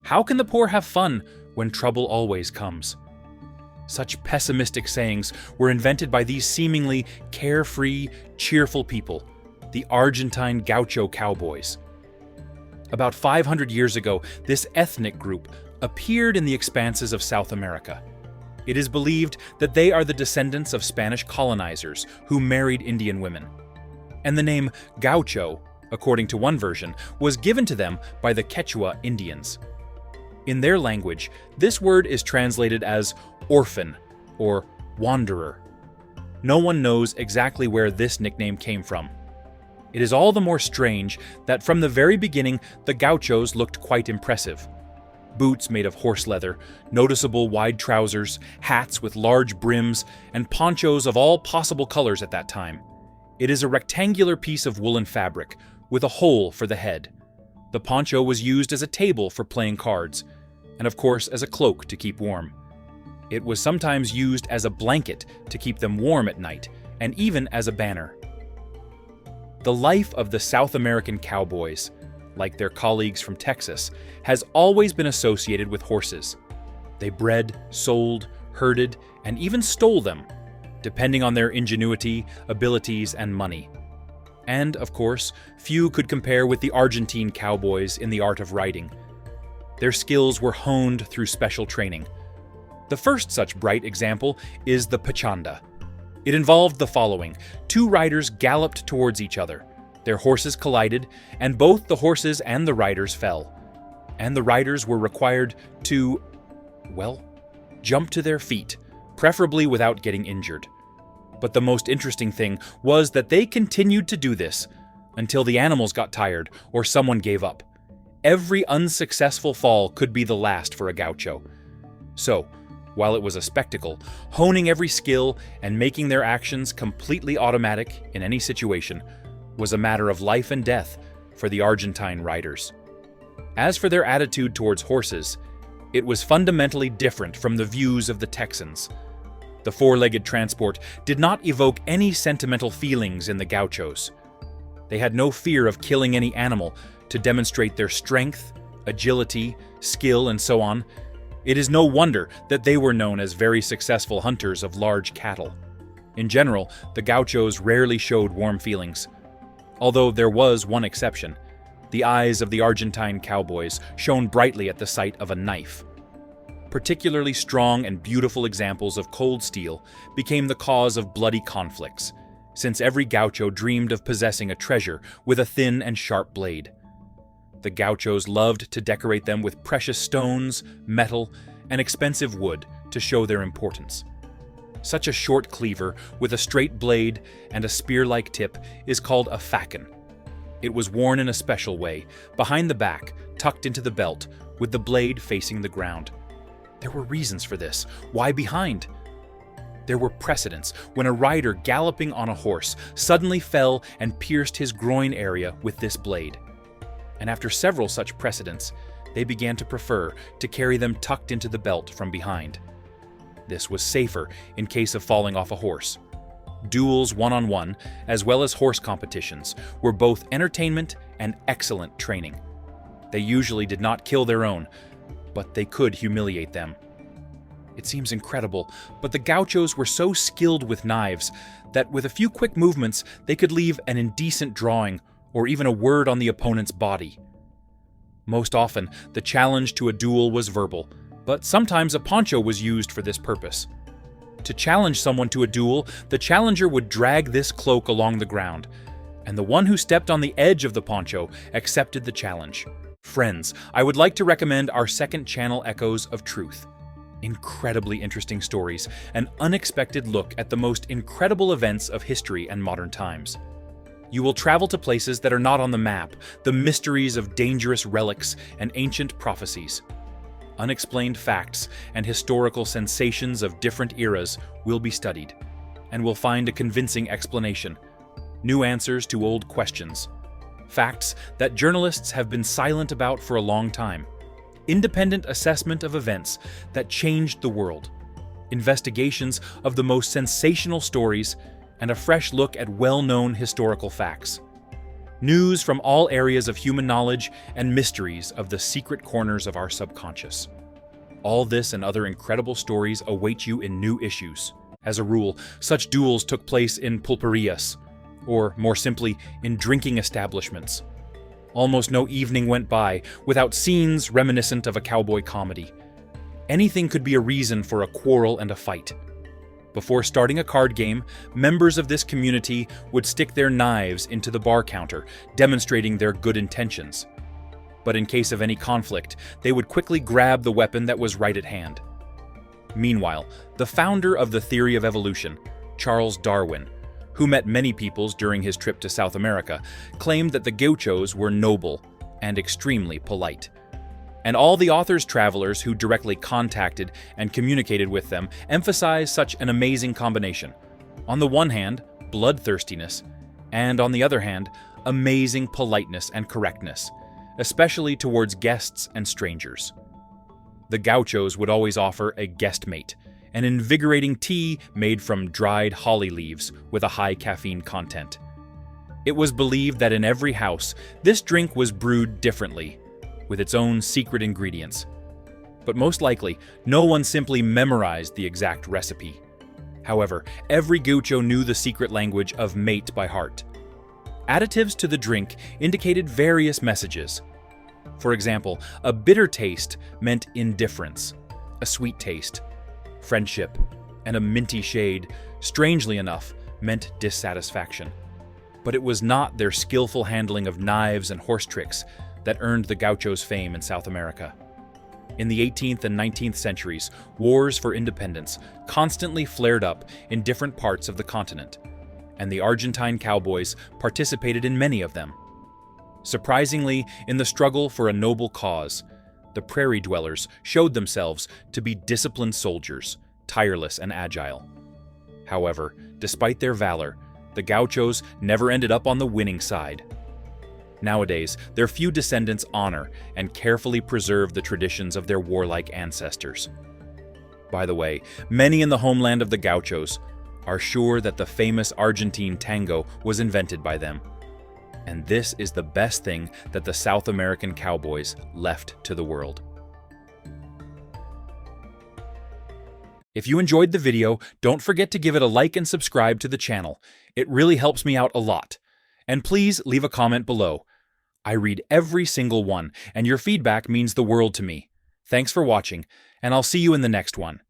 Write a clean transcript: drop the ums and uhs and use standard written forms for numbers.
How can the poor have fun when trouble always comes? Such pessimistic sayings were invented by these seemingly carefree, cheerful people, the Argentine Gaucho cowboys. About 500 years ago, this ethnic group appeared in the expanses of South America. It is believed that they are the descendants of Spanish colonizers who married Indian women. And the name Gaucho, according to one version, was given to them by the Quechua Indians. In their language, this word is translated as orphan or wanderer. No one knows exactly where this nickname came from. It is all the more strange that from the very beginning the Gauchos looked quite impressive. Boots made of horse leather, noticeable wide trousers, hats with large brims, and ponchos of all possible colors at that time. It is a rectangular piece of woolen fabric with a hole for the head. The poncho was used as a table for playing cards, and of course as a cloak to keep warm. It was sometimes used as a blanket to keep them warm at night, and even as a banner. The life of the South American cowboys, like their colleagues from Texas, has always been associated with horses. They bred, sold, herded, and even stole them, depending on their ingenuity, abilities, and money. And, of course, few could compare with the Argentine cowboys in the art of riding. Their skills were honed through special training. The first such bright example is the pachanga. It involved the following. Two riders galloped towards each other. Their horses collided, and both the horses and the riders fell. And the riders were required to, jump to their feet, preferably without getting injured. But the most interesting thing was that they continued to do this until the animals got tired or someone gave up. Every unsuccessful fall could be the last for a gaucho. So, while it was a spectacle, honing every skill and making their actions completely automatic in any situation was a matter of life and death for the Argentine riders. As for their attitude towards horses, it was fundamentally different from the views of the Texans. The four-legged transport did not evoke any sentimental feelings in the Gauchos. They had no fear of killing any animal to demonstrate their strength, agility, skill, and so on. It is no wonder that they were known as very successful hunters of large cattle. In general, the Gauchos rarely showed warm feelings. Although there was one exception. The eyes of the Argentine cowboys shone brightly at the sight of a knife. Particularly strong and beautiful examples of cold steel became the cause of bloody conflicts, since every gaucho dreamed of possessing a treasure with a thin and sharp blade. The gauchos loved to decorate them with precious stones, metal, and expensive wood to show their importance. Such a short cleaver with a straight blade and a spear-like tip is called a facon. It was worn in a special way, behind the back, tucked into the belt, with the blade facing the ground. There were reasons for this. Why behind? There were precedents when a rider galloping on a horse suddenly fell and pierced his groin area with this blade. And after several such precedents, they began to prefer to carry them tucked into the belt from behind. This was safer in case of falling off a horse. Duels one-on-one, as well as horse competitions, were both entertainment and excellent training. They usually did not kill their own, but they could humiliate them. It seems incredible, but the gauchos were so skilled with knives that with a few quick movements they could leave an indecent drawing or even a word on the opponent's body. Most often, the challenge to a duel was verbal, but sometimes a poncho was used for this purpose. To challenge someone to a duel, the challenger would drag this cloak along the ground, and the one who stepped on the edge of the poncho accepted the challenge. Friends, I would like to recommend our second channel, Echoes of Truth. Incredibly interesting stories, an unexpected look at the most incredible events of history and modern times. You will travel to places that are not on the map, the mysteries of dangerous relics and ancient prophecies. Unexplained facts and historical sensations of different eras will be studied, and will find a convincing explanation, new answers to old questions, facts that journalists have been silent about for a long time, independent assessment of events that changed the world, investigations of the most sensational stories, and a fresh look at well-known historical facts. News from all areas of human knowledge and mysteries of the secret corners of our subconscious. All this and other incredible stories await you in new issues. As a rule, such duels took place in pulperias, or more simply, in drinking establishments. Almost no evening went by without scenes reminiscent of a cowboy comedy. Anything could be a reason for a quarrel and a fight. Before starting a card game, members of this community would stick their knives into the bar counter, demonstrating their good intentions. But in case of any conflict, they would quickly grab the weapon that was right at hand. Meanwhile, the founder of the theory of evolution, Charles Darwin, who met many peoples during his trip to South America, claimed that the Gauchos were noble and extremely polite. And all the author's travelers who directly contacted and communicated with them emphasized such an amazing combination. On the one hand, bloodthirstiness, and on the other hand, amazing politeness and correctness, especially towards guests and strangers. The Gauchos would always offer a guest mate, an invigorating tea made from dried holly leaves with a high caffeine content. It was believed that in every house, this drink was brewed differently, with its own secret ingredients. But most likely, no one simply memorized the exact recipe. However, every Gaucho knew the secret language of mate by heart. Additives to the drink indicated various messages. For example, a bitter taste meant indifference, a sweet taste, friendship, and a minty shade, strangely enough, meant dissatisfaction. But it was not their skillful handling of knives and horse tricks that earned the Gauchos fame in South America. In the 18th and 19th centuries, wars for independence constantly flared up in different parts of the continent, and the Argentine cowboys participated in many of them. Surprisingly, in the struggle for a noble cause, the prairie dwellers showed themselves to be disciplined soldiers, tireless and agile. However, despite their valor, the Gauchos never ended up on the winning side. Nowadays, their few descendants honor and carefully preserve the traditions of their warlike ancestors. By the way, many in the homeland of the Gauchos are sure that the famous Argentine tango was invented by them. And this is the best thing that the South American cowboys left to the world. If you enjoyed the video, don't forget to give it a like and subscribe to the channel. It really helps me out a lot. And please leave a comment below. I read every single one, and your feedback means the world to me. Thanks for watching, and I'll see you in the next one.